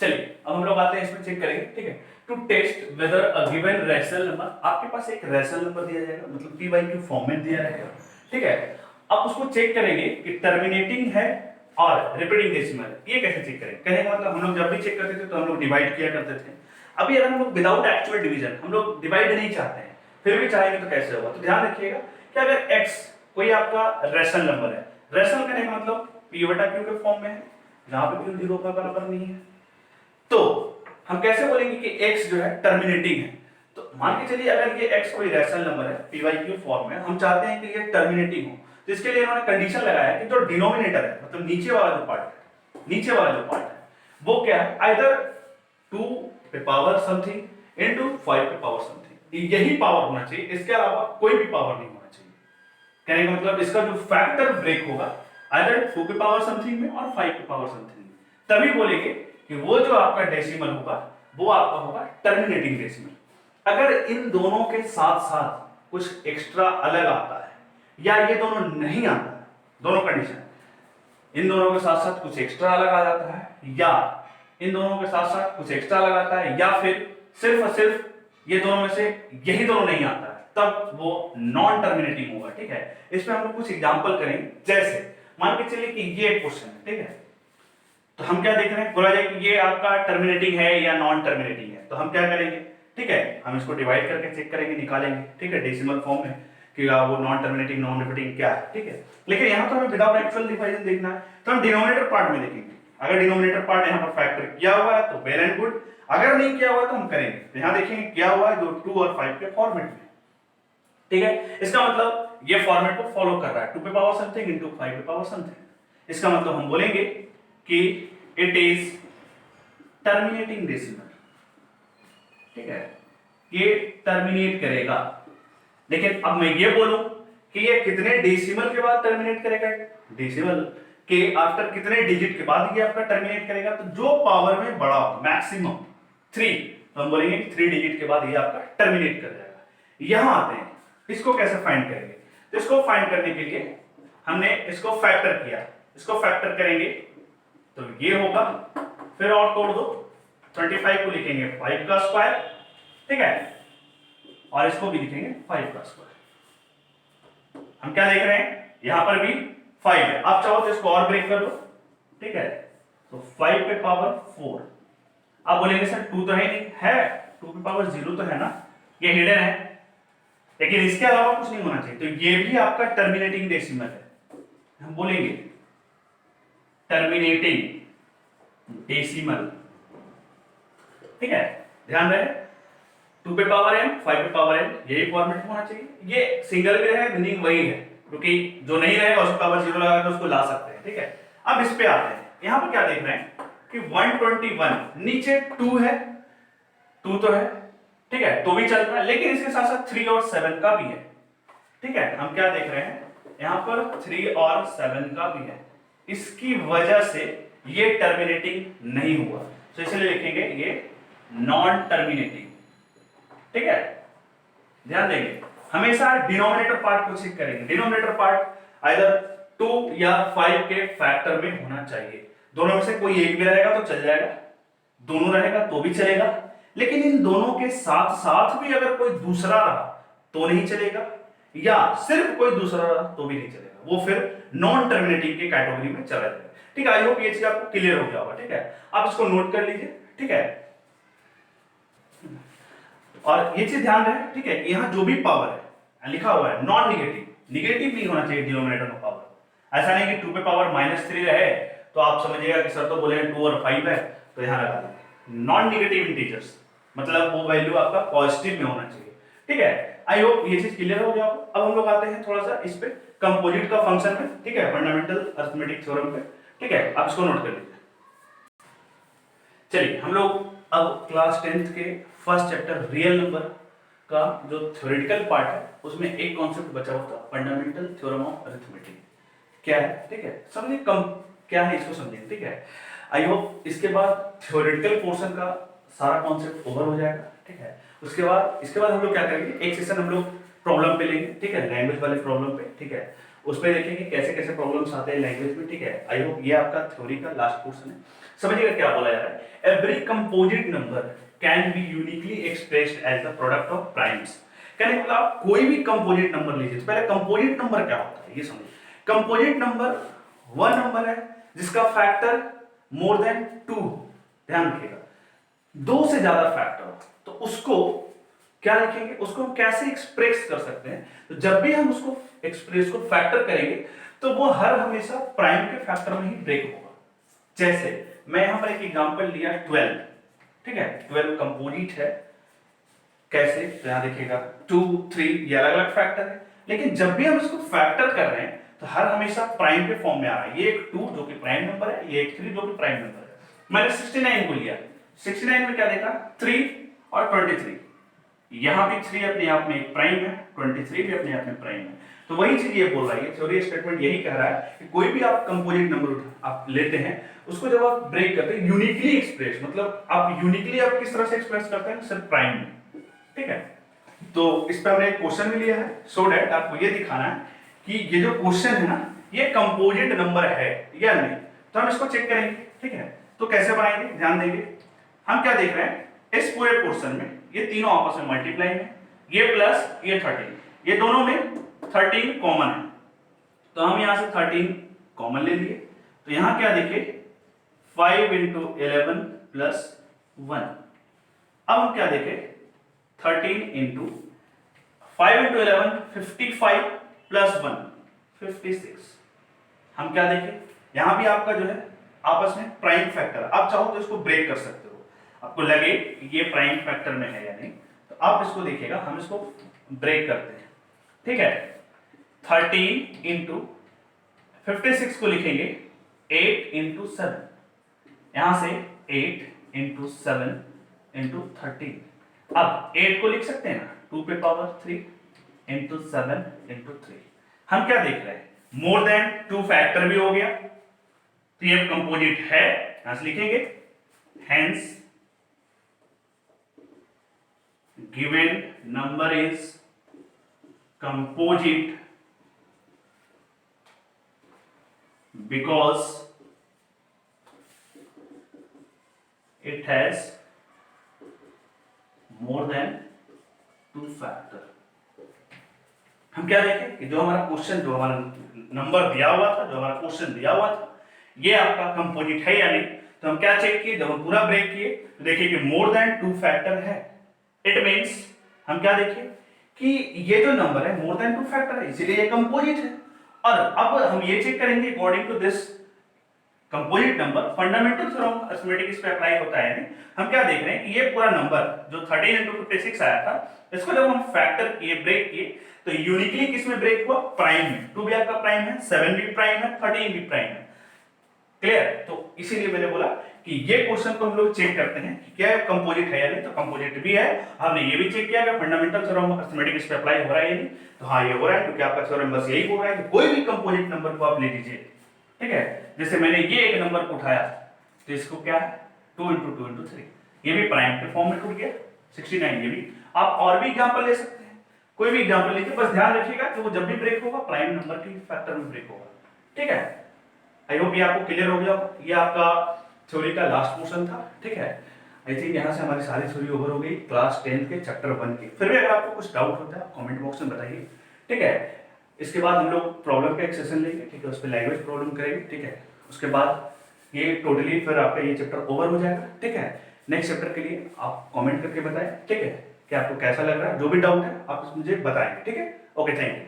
चलिए अब हम लोग आते हैं इसमें चेक करेंगे, ठीक है। To test whether a given rational number, आपके पास एक रैशनल नंबर दिया जाएगा, मतलब पी बाई क्यू फॉर्म में दिया रहेगा, ठीक है। आप उसको चेक करेंगे कि टर्मिनेटिंग है और रिपीटिंग डेसिमल, ये कैसे चेक करेंगे। कहने का मतलब हम लोग जब भी चेक करते थे तो हम लोग डिवाइड किया करते थे। अभी अगर हम लोग विदाउट एक्चुअल डिवीजन, हम लोग डिवाइड नहीं चाहते हैं, फिर भी चाहेंगे तो कैसे होगा। तो ध्यान रखिएगा कि अगर x कोई आपका रैशनल नंबर है, रैशनल कहने का मतलब p बटा q के फॉर्म में है, जहां पे q 0 का बराबर नहीं है, तो हम कैसे बोलेंगे कि x जो है टर्मिनेटिंग है। तो मान के चलिए अगर ये x कोई रैशनल नंबर है p बाई q फॉर्म में, हम चाहते हैं कि ये टर्मिनेटिंग हो, तो इसके लिए इन्होंने कंडीशन लगाया है कि जो डिनोमिनेटर है, मतलब नीचे वाला जो पार्ट है, नीचे वाला जो पार्ट है वो क्या है, आइदर 2 पे पावर समथिंग इनटू 5 पे पावर समथिंग, यही पावर होना चाहिए, इसके अलावा कोई भी पावर नहीं होना चाहिए। कहने का मतलब इसका जो फैक्टर ब्रेक होगा आइदर 2 पे पावर समथिंग में और 5 पे पावर समथिंग में, तभी बोलेंगे कि वो जो आपका डेसिमल होगा वो आपका होगा टर्मिनेटिंग डेसिमल। अगर इन दोनों के साथ साथ कुछ एक्स्ट्रा अलग आता है या ये दोनों नहीं आता है, दोनों कंडीशन, इन दोनों के साथ साथ कुछ एक्स्ट्रा अलग आ जाता है या इन दोनों के साथ साथ कुछ एक्स्ट्रा अलग आता है या फिर सिर्फ और सिर्फ ये दोनों में से यही दोनों नहीं आता है, तब वो नॉन टर्मिनेटिंग होगा, ठीक है। इसमें हम लोग कुछ एग्जांपल करेंगे, जैसे मान के चलिए कि ये एक क्वेश्चन है, ठीक है। तो हम क्या देख रहे हैं, बोला जाए कि ये आपका टर्मिनेटिंग है या नॉन टर्मिनेटिंग है, तो हम क्या करेंगे, ठीक है, हम इसको डिवाइड करके चेक करेंगे, निकालेंगे, ठीक है, डेसिमल फॉर्म में कि वो नॉन टर्मिनेटिंग नॉन रिपीटिंग क्या है, ठीक है। लेकिन यहाँ तो हमें विदाउट एक्चुअल डिवीजन देखना है, तो हम डिनोमिनेटर पार्ट में देखेंगे। अगर डिनोमिनेटर पार्ट यहाँ पर फैक्टर किया हुआ है तो वेल एंड गुड, अगर नहीं किया हुआ है तो हम करेंगे। तो यहाँ देखेंगे किया हुआ है जो 2 और 5 के फॉर्मेट में, ठीक है। इसका मतलब ये फॉर्मेट को फॉलो कर रहा है, 2 पे पावर समथिंग इनटू 5 पे पावर समथिंग। इसका मतलब हम बोलेंगे कि इट इज टर्मिनेटिंग डेसिमल, ठीक है, ये टर्मिनेट करेगा। लेकिन अब मैं ये बोलूं कि ये कितने डेसिमल के बाद टर्मिनेट करेगा, डेसिमल के आफ्टर कितने डिजिट के बाद ये आपका टर्मिनेट करेगा, तो जो पावर में बड़ा हो मैक्सिमम 3, तो हम बोलेंगे 3 डिजिट के बाद ये आपका टर्मिनेट कर जाएगा। यहां आते हैं, इसको कैसे फाइंड करेंगे, तो इसको फाइंड करने के लिए हमने इसको फैक्टर किया, इसको फैक्टर करेंगे तो ये होगा, फिर और तोड़ दो, 25 को लिखेंगे 5 का स्क्वायर, ठीक है, और इसको भी लिखेंगे 5 का स्क्वायर। हम क्या देख रहे हैं, यहां पर भी 5 है, आप चाहो तो इसको और ब्रेक कर दो, ठीक है, तो 5 पे पावर 4। आप बोलेंगे सर 2 तो है नहीं, है 2 पे पावर 0 तो है ना, ये हिडन है, लेकिन इसके अलावा कुछ नहीं होना चाहिए, तो ये भी आपका टर्मिनेटिंग डेसिमल है। हम बोलेंगे टर्मिनेटिंग डेसिमल, ठीक है, ध्यान रहे 2 पे पावर m 5 पे पावर n, यही फॉर्मेट होना चाहिए। ये सिंगल में है, मीनिंग वही है, क्योंकि जो नहीं रहेगा उसको पावर 0 लगा के उसको ला सकते हैं, ठीक है। अब इस पे आते हैं, यहां पर क्या देख रहे हैं कि 121 नीचे 2 है, 2 तो है, ठीक है, तो भी चल रहा है, लेकिन इसके साथ साथ 3 और 7 का भी है, ठीक है। हम क्या देख रहे हैं, यहां पर 3 और 7 का भी है, इसकी वजह से ये टर्मिनेटिंग नहीं हुआ, तो इसलिए लिखेंगे ये नॉन टर्मिनेटिंग, ठीक है। ध्यान देंगे हमेशा डिनोमिनेटर पार्ट को चेक करेंगे, डिनोमिनेटर पार्ट आइदर 2 या 5 के फैक्टर में होना चाहिए, दोनों में से कोई एक भी रहेगा तो चल जाएगा, दोनों रहेगा तो भी चलेगा, लेकिन इन दोनों के साथ साथ भी अगर कोई दूसरा रहा तो नहीं चलेगा, या सिर्फ कोई दूसरा रहा तो भी नहीं चलेगा, वो फिर नॉन टर्मिनेटिंग के कैटेगरी में चला जाएगा, ठीक है। आई होप ये चीज आपको क्लियर हो गया होगा, ठीक है, आप इसको नोट कर लीजिए, ठीक है। और ये चीज ध्यान रहे, ठीक है, यहां जो भी पावर है लिखा हुआ है नॉन निगेटिव, निगेटिव नहीं होना चाहिए डिनोमिनेटर में पावर, ऐसा नहीं कि 2 पे पावर -3 रहे तो आप समझिएगा कि सर तो बोले 2 और 5 है तो यहां लगा देंगे। नॉन निगेटिव इंटीजर्स मतलब वो वैल्यू आपका पॉजिटिव में होना चाहिए, ठीक है। आई होप ये चीज क्लियर हो गया। अब हम लोग आते हैं थोड़ा सा इस पे कंपोजिट का फंक्शन में, ठीक है, फंडामेंटल अरिथमेटिक थ्योरम पे, ठीक है, आप इसको नोट कर लीजिए। चलिए हम लोग अब क्लास 10th के फर्स्ट चैप्टर रियल नंबर का जो थ्योरेटिकल पार्ट है उसमें एक कॉन्सेप्ट बचा हुआ था, फंडामेंटल थ्योरम ऑफ अरिथमेटिक क्या है, ठीक है, समझिए कम क्या है इसको समझिए, ठीक है। आई होप इसके बाद थ्योरेटिकल पोर्शन का सारा कॉन्सेप्ट ओवर हो जाएगा, ठीक है। इसके बाद हम लोग क्या करेंगे, एक सेशन हम लोग प्रॉब्लम पे लेंगे, ठीक है, लैंग्वेज वाले प्रॉब्लम पे, ठीक है। उसमें देखेंगे कैसे कैसे प्रॉब्लम्स आते हैं लैंग्वेज में, ठीक है। आई होप ये आपका थ्योरी का लास्ट पोर्शन है। समझिएगा क्या बोला जा रहा है, every composite number can be uniquely expressed as the product of primes. कहने का मतलब आप कोई भी कंपोजिट नंबर लीजिए, तो पहले कंपोजिट नंबर क्या होता है ये समझिए। कंपोजिट नंबर वह नंबर है जिसका फैक्टर मोर देन 2, ध्यान रखिएगा, 2 से ज्यादा फैक्टर हो, तो उसको क्या लिखेंगे, उसको हम कैसे एक्सप्रेस कर सकते हैं। तो जब भी हम उसको एक्सप्रेस को फैक्टर करेंगे तो वो हर हमेशा प्राइम के फैक्टर में ही ब्रेक होगा। जैसे मैं यहां पर एक एग्जांपल लिया 12, ठीक है, 12 कंपोजिट है। कैसे, तो यहां देखिएगा 2 3 ये अलग अलग फैक्टर है, लेकिन जब भी हम इसको फैक्टर कर रहे हैं तो हर हमेशा प्राइम के फॉर्म में आ रहा है। ये एक 2 जो कि प्राइम नंबर है, ये एक 3 जो कि प्राइम नंबर है। मैंने 69 को लिया, 69 में क्या देखा, 3 और 23, यहां भी 3 अपने आप में एक प्राइम है, 23 भी अपने आप में प्राइम है। तो वही चीज ये बोल रहा है, थ्योरी स्टेटमेंट यही कह रहा है कि कोई भी आप कंपोजिट नंबर आप लेते हैं, उसको जब आप ब्रेक करते हैं यूनिकली एक्सप्रेस, मतलब आप यूनिकली आप किस तरह से एक्सप्रेस करते हैं, सिर्फ प्राइम में, ठीक है। तो इस पर हमने एक क्वेश्चन भी लिया है, सो दैट आपको ये दिखाना है कि ये जो क्वेश्चन है ना, ये कंपोजिट नंबर है या नहीं। तो हम इसको चेक करेंगे, ठीक है। तो कैसे बनाएंगे, ध्यान देंगे। हम क्या देख रहे हैं, इस पूरे पोर्शन में ये तीनों आपस में मल्टीप्लाई है, ये प्लस ये 13, ये दोनों में 13 कॉमन है, तो हम यहां से 13 कॉमन ले लिए। तो यहां क्या देखे, 5 इंटू 11 प्लस 1। अब हम क्या देखे, 13 इंटू 5 इंटू 11 55 प्लस 1 56। हम क्या देखें, यहां भी आपका जो है आपस में प्राइम फैक्टर, आप चाहो तो इसको ब्रेक कर सकते हो, आपको लगे कि ये प्राइम फैक्टर में है या नहीं, तो आप इसको देखिएगा, हम इसको ब्रेक करते हैं, ठीक है। 13 इंटू 56 को लिखेंगे 8 इंटू 7, यहां से 8 इंटू 7 इंटू 13। अब 8 को लिख सकते हैं ना 2 पे पावर 3 इंटू 7 इंटू 3। हम क्या देख रहे हैं, मोर देन 2 फैक्टर भी हो गया, तो ये कंपोजिट है, यहां से लिखेंगे hence given number is composite because it has more than 2 factor. हम क्या देखें कि जो हमारा क्वेश्चन, जो हमारा नंबर दिया हुआ था, जो हमारा क्वेश्चन दिया हुआ था, ये आपका कंपोजिट है या नहीं। तो हम क्या चेक किए, जब हम पूरा ब्रेक किए तो देखिए कि मोर देन 2 फैक्टर है। इट मींस हम क्या देखें कि ये जो नंबर है मोर देन 2 फैक्टर है, इसीलिए ये कंपोजिट है। और अब हम ये चेक करेंगे according to this composite number, fundamental theorem arithmetic इस पे अप्लाई होता है नहीं। हम क्या देख रहे हैं कि ये पूरा नंबर जो 13 इंटू 56 आया था, इसको जब हम फैक्टर किए, ब्रेक किए, तो यूनिकली किस में ब्रेक हुआ, प्राइम में। 2 भी आपका प्राइम है, 7 भी प्राइम है, 13 भी प्राइम है, क्लियर। तो इसीलिए मैंने बोला कि ये क्वेश्चन को हम लोग चेक करते हैं कि क्या कंपोजिट है या नहीं, तो कंपोजिट भी है। हमने ये भी चेक किया कि फंडामेंटल थ्योरम अरिथमेटिक इस पे अप्लाई हो रहा है या नहीं, तो हाँ ये हो रहा है, क्योंकि आपका थ्योरम बस यही बोल रहा है कि कोई भी कंपोजिट नंबर को आप ले लीजिए, ठीक है। जैसे मैंने ये एक नंबर को उठाया, तो इसको क्या है 2 इंटू 2 इंटू 3, ये भी प्राइम के फॉर्म में टूट गया 69। ये भी आप और भी एग्जांपल ले सकते हैं, कोई भी एग्जांपल लीजिए, बस ध्यान रखिएगा कि वो जब भी ब्रेक होगा प्राइम नंबर के फैक्टर में ब्रेक होगा, ठीक है। आई होप ये आपको क्लियर हो गया। ये आपका थ्योरी का लास्ट पोर्शन था, ठीक है। आई थिंक यहाँ से हमारी सारी थ्योरी ओवर हो गई क्लास 10 के चैप्टर 1 की। फिर भी अगर आपको कुछ डाउट होता है कमेंट बॉक्स में बताइए, ठीक है। इसके बाद हम लोग प्रॉब्लम का एक सेशन लेंगे, ठीक है, उस पर लैंग्वेज प्रॉब्लम करेंगे, ठीक है। उसके बाद ये टोटली फिर आपका ये चैप्टर ओवर हो जाएगा, ठीक है। नेक्स्ट चैप्टर के लिए आप कमेंट करके बताएं, ठीक है, कि आपको कैसा लग रहा है, जो भी डाउट है आप मुझे बताएं, ठीक है। Okay, thank you.